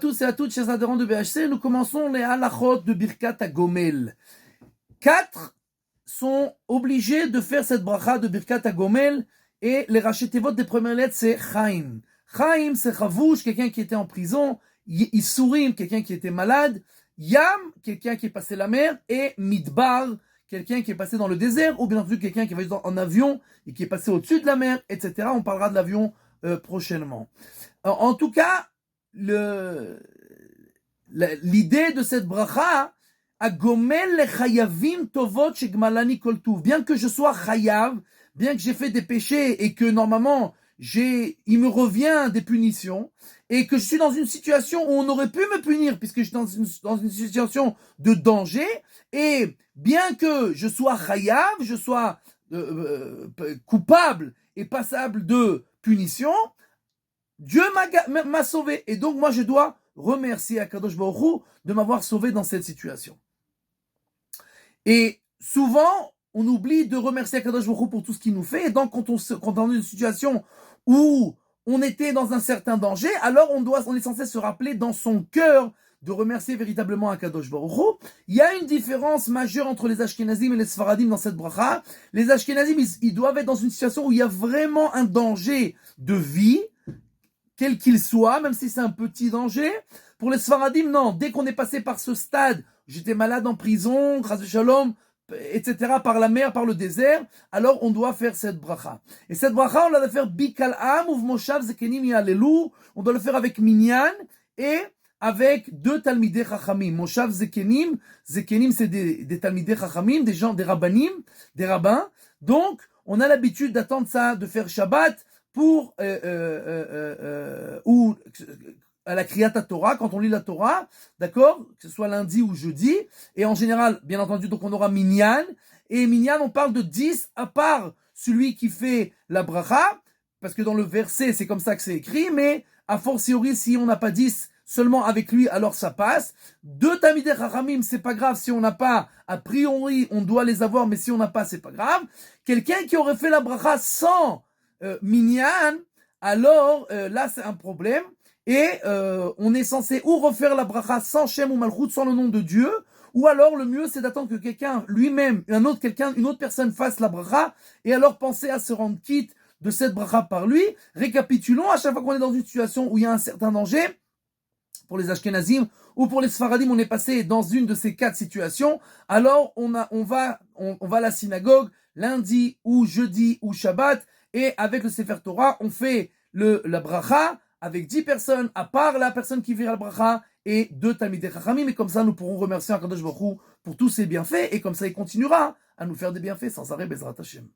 Tous et à toutes, chers adhérents de BHC, nous commençons les halachot de Birkat HaGomel. 4 sont obligés de faire cette bracha de Birkat HaGomel et les rachetevot des premières lettres, c'est Chaim. Chaim, c'est Chavouch, quelqu'un qui était en prison, Isurim, quelqu'un qui était malade, Yam, quelqu'un qui est passé la mer, et Midbar, quelqu'un qui est passé dans le désert, ou bien entendu quelqu'un qui va en avion et qui est passé au-dessus de la mer, etc. On parlera de l'avion prochainement. Alors, en tout cas, l'idée de cette bracha, Agomel le chayavim tovot shegmalani kol tuv. Bien que je sois chayav, bien que j'ai fait des péchés et que normalement il me revient des punitions et que je suis dans une situation où on aurait pu me punir puisque je suis dans une situation de danger, et bien que je sois chayav, je sois coupable et passable de punition, Dieu m'a sauvé. Et donc, moi, je dois remercier Akadosh Baruch Hu de m'avoir sauvé dans cette situation. Et souvent, on oublie de remercier Akadosh Baruch Hu pour tout ce qu'il nous fait. Et donc, quand on est dans une situation où on était dans un certain danger, alors on est censé se rappeler dans son cœur de remercier véritablement Akadosh Baruch Hu. Il y a une différence majeure entre les Ashkenazim et les Sfaradim dans cette bracha. Les Ashkenazim, ils doivent être dans une situation où il y a vraiment un danger de vie, quel qu'il soit, même si c'est un petit danger. Pour les Sfaradim, non. Dès qu'on est passé par ce stade, j'étais malade en prison, grâce à Shalom, etc., par la mer, par le désert, alors on doit faire cette bracha. Et cette bracha, on doit la faire Bikal Am, Uv Moshav Zekenim Yalelu. On doit le faire avec Minyan et avec 2 Talmidei Chachamim. Moshav Zekenim. Zekenim, c'est des Talmidei Chachamim, des gens, des Rabbanim, des rabbins. Donc, on a l'habitude d'attendre ça, de faire Shabbat, pour ou à la Kriyat Torah, quand on lit la Torah, d'accord, que ce soit lundi ou jeudi, et en général, bien entendu, donc on aura Minyan, et Minyan, on parle de 10 à part celui qui fait la bracha, parce que dans le verset, c'est comme ça que c'est écrit, mais a fortiori, si on n'a pas 10 seulement avec lui, alors ça passe. 2 Talmidei Chachamim, c'est pas grave, si on n'a pas, a priori, on doit les avoir, mais si on n'a pas, c'est pas grave. Quelqu'un qui aurait fait la bracha sans Minyan, alors là c'est un problème, et on est censé ou refaire la bracha sans Shem ou Malchut, sans le nom de Dieu, ou alors le mieux c'est d'attendre que quelqu'un lui-même, une autre personne fasse la bracha, et alors penser à se rendre quitte de cette bracha par lui. Récapitulons, à chaque fois qu'on est dans une situation où il y a un certain danger, pour les Ashkenazim ou pour les Sfaradim, on est passé dans une de ces 4 situations, alors on va à la synagogue lundi ou jeudi ou Shabbat, et avec le Sefer Torah, on fait la bracha avec 10 personnes, à part la personne qui fait la bracha, et 2 Talmidei Chachamim, et comme ça nous pourrons remercier Akadosh Baruch Hu pour tous ses bienfaits, et comme ça il continuera à nous faire des bienfaits sans arrêt, Bezrat Hashem.